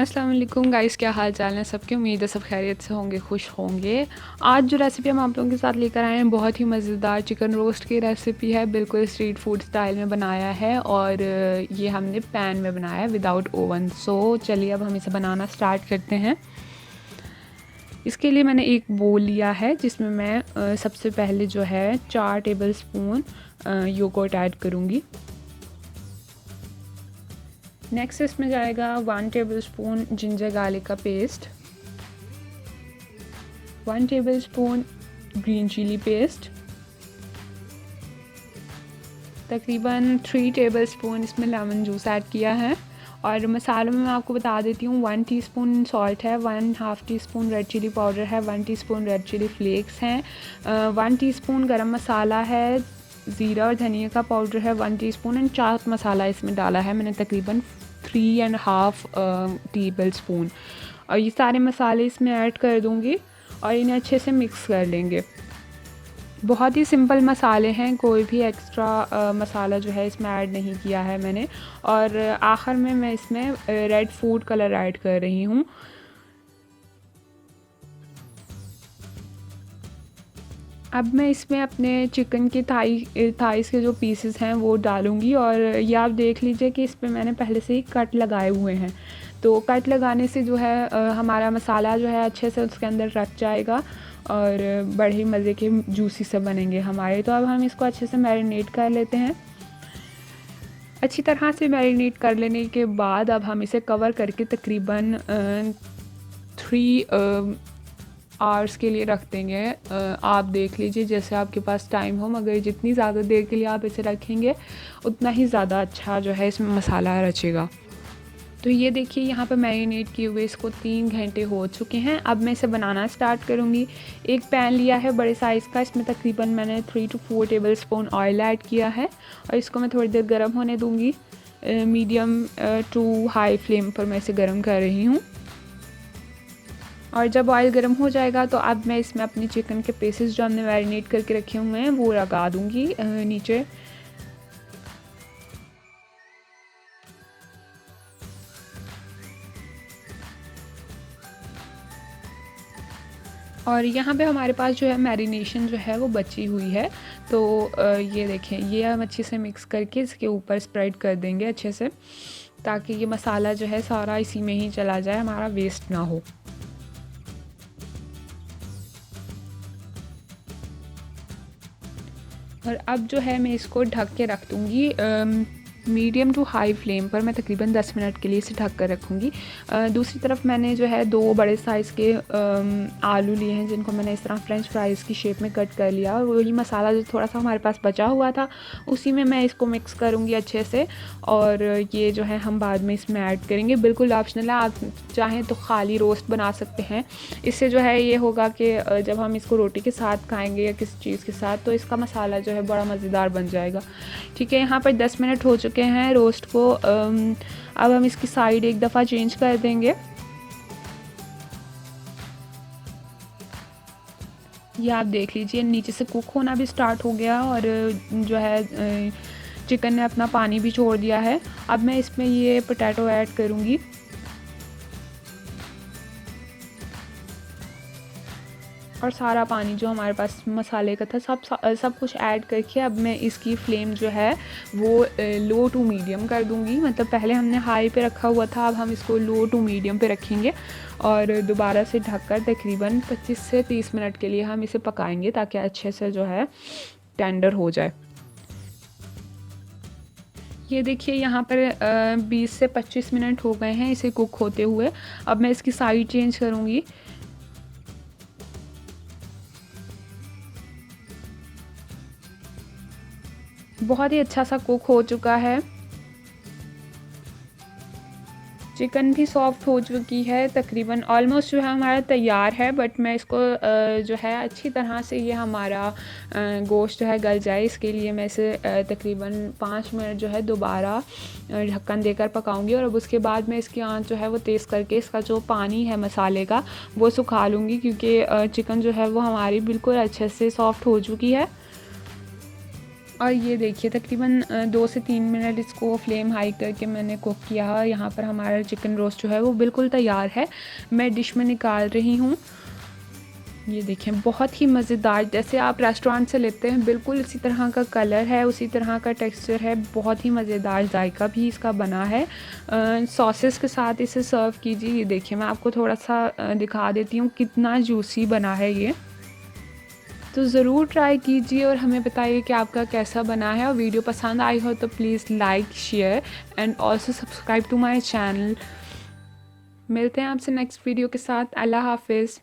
अस्सलाम वालेकुम गाइस, क्या हाल चाल है सबके। उम्मीद है सब खैरियत से होंगे, खुश होंगे। आज जो रेसिपी हम आप लोगों के साथ लेकर आए हैं बहुत ही मज़ेदार चिकन रोस्ट की रेसिपी है। बिल्कुल स्ट्रीट फूड स्टाइल में बनाया है और ये हमने पैन में बनाया है विदाउट ओवन। सो चलिए अब हम इसे बनाना स्टार्ट करते हैं। इसके लिए मैंने एक बोल लिया है जिसमें मैं सबसे पहले जो है 4 टेबल स्पून योगर्ट ऐड करूँगी। नेक्स्ट इसमें जाएगा 1 टेबल स्पून जिंजर गार्लिक का paste, 1 tablespoon green chilli paste, तकरीबन 3 टेबल स्पून इसमें लेमन जूस ऐड किया है। और मसालों में मैं आपको बता देती हूँ 1 टीस्पून सॉल्ट है, 1/2 टीस्पून रेड चिली पाउडर है, 1 टीस्पून रेड चिली फ्लेक्स हैं, 1 टीस्पून गरम मसाला है, ज़ीरा और धनिया का पाउडर है 1 टीस्पून एंड चाट मसाला इसमें डाला है मैंने तकरीबन 3.5 टेबल स्पून। और ये सारे मसाले इसमें ऐड कर दूँगी और इन्हें अच्छे से मिक्स कर लेंगे। बहुत ही सिंपल मसाले हैं, कोई भी एक्स्ट्रा मसाला जो है इसमें ऐड नहीं किया है मैंने। और आखिर में मैं इसमें रेड फूड कलर ऐड कर रही हूँ। अब मैं इसमें अपने चिकन की थाइस के जो पीसेस हैं वो डालूँगी। और ये आप देख लीजिए कि इस पे मैंने पहले से ही कट लगाए हुए हैं। तो कट लगाने से जो है हमारा मसाला जो है अच्छे से उसके अंदर रच जाएगा और बड़े ही मज़े के जूसी से बनेंगे हमारे। तो अब हम इसको अच्छे से मैरिनेट कर लेते हैं। अच्छी तरह से मैरिनेट कर लेने के बाद अब हम इसे कवर करके तकरीबन 3 आवर्स के लिए रख देंगे। आप देख लीजिए जैसे आपके पास टाइम हो, मगर जितनी ज़्यादा देर के लिए आप इसे रखेंगे उतना ही ज़्यादा अच्छा जो है इसमें मसाला रचेगा। तो ये देखिए यहाँ पर मैरिनेट किए हुए इसको 3 घंटे हो चुके हैं। अब मैं इसे बनाना स्टार्ट करूँगी। एक पैन लिया है बड़े साइज़ का, इसमें तकरीबन मैंने 3 to 4 table spoon oil add किया है और इसको मैं थोड़ी देर गर्म होने दूँगी। मीडियम टू हाई फ्लेम पर मैं इसे गर्म कर रही हूँ। और जब ऑयल गर्म हो जाएगा तो अब मैं इसमें अपनी चिकन के पीसेस जो हमने मैरिनेट करके रखे हुए हैं वो लगा दूँगी नीचे। और यहाँ पे हमारे पास जो है मैरिनेशन जो है वो बची हुई है। तो ये देखें, ये हम अच्छे से मिक्स करके इसके ऊपर स्प्रेड कर देंगे अच्छे से, ताकि ये मसाला जो है सारा इसी में ही चला जाए, हमारा वेस्ट ना हो। और अब जो है मैं इसको ढक के रख दूँगी मीडियम टू हाई फ्लेम पर। मैं तकरीबन 10 मिनट के लिए इसे ढक कर रखूँगी। दूसरी तरफ मैंने जो है 2 बड़े साइज़ के आलू लिए हैं जिनको मैंने इस तरह फ्रेंच फ्राइज़ की शेप में कट कर लिया। और वही मसाला जो थोड़ा सा हमारे पास बचा हुआ था उसी में मैं इसको मिक्स करूँगी अच्छे से। और ये जो है हम बाद में इसमें ऐड करेंगे, बिल्कुल ऑप्शनल है। आप चाहें तो खाली रोस्ट बना सकते हैं। इससे जो है ये होगा कि जब हम इसको रोटी के साथ खाएँगे या किसी चीज़ के साथ तो इसका मसाला जो है बड़ा मज़ेदार बन जाएगा। ठीक है, यहाँ पर 10 मिनट हो चुके हैं रोस्ट को। अब हम इसकी साइड एक दफ़ा चेंज कर देंगे। ये आप देख लीजिए नीचे से कुक होना भी स्टार्ट हो गया और जो है चिकन ने अपना पानी भी छोड़ दिया है। अब मैं इसमें ये पोटैटो ऐड करूँगी। और सारा पानी जो हमारे पास मसाले का था सब कुछ ऐड करके अब मैं इसकी फ्लेम जो है वो लो टू मीडियम कर दूंगी। मतलब पहले हमने हाई पे रखा हुआ था, अब हम इसको लो टू मीडियम पे रखेंगे और दोबारा से ढककर तकरीबन 25 से 30 मिनट के लिए हम इसे पकाएंगे ताकि अच्छे से जो है टेंडर हो जाए। ये देखिए यहाँ पर 20 से 25 मिनट हो गए हैं इसे कुक होते हुए। अब मैं इसकी साइड चेंज करूँगी। बहुत ही अच्छा सा कुक हो चुका है। चिकन भी सॉफ्ट हो चुकी है, तकरीबन ऑलमोस्ट जो है हमारा तैयार है। बट मैं इसको जो है अच्छी तरह से ये हमारा गोश्त जो है गल जाए, इसके लिए मैं इसे तकरीबन 5 मिनट जो है दोबारा ढक्कन देकर पकाऊंगी। और अब उसके बाद मैं इसकी आंच जो है वो तेज़ करके इसका जो पानी है मसाले का वो सुखा लूँगी, क्योंकि चिकन जो है वो हमारी बिल्कुल अच्छे से सॉफ्ट हो चुकी है। और ये देखिए तकरीबन 2 से 3 मिनट इसको फ्लेम हाई करके मैंने कुक किया। यहाँ पर हमारा चिकन रोस्ट जो है वो बिल्कुल तैयार है। मैं डिश में निकाल रही हूँ। ये देखें बहुत ही मज़ेदार, जैसे आप रेस्टोरेंट से लेते हैं बिल्कुल इसी तरह का कलर है, उसी तरह का टेक्सचर है। बहुत ही मज़ेदार, जायका भी इसका बना है। सॉसेस के साथ इसे सर्व कीजिए। ये देखिए मैं आपको थोड़ा सा दिखा देती हूँ कितना जूसी बना है ये। तो ज़रूर ट्राई कीजिए और हमें बताइए कि आपका कैसा बना है। और वीडियो पसंद आई हो तो please like, share and also subscribe to my channel. मिलते हैं आपसे नेक्स्ट वीडियो के साथ। अल्लाह हाफिज़।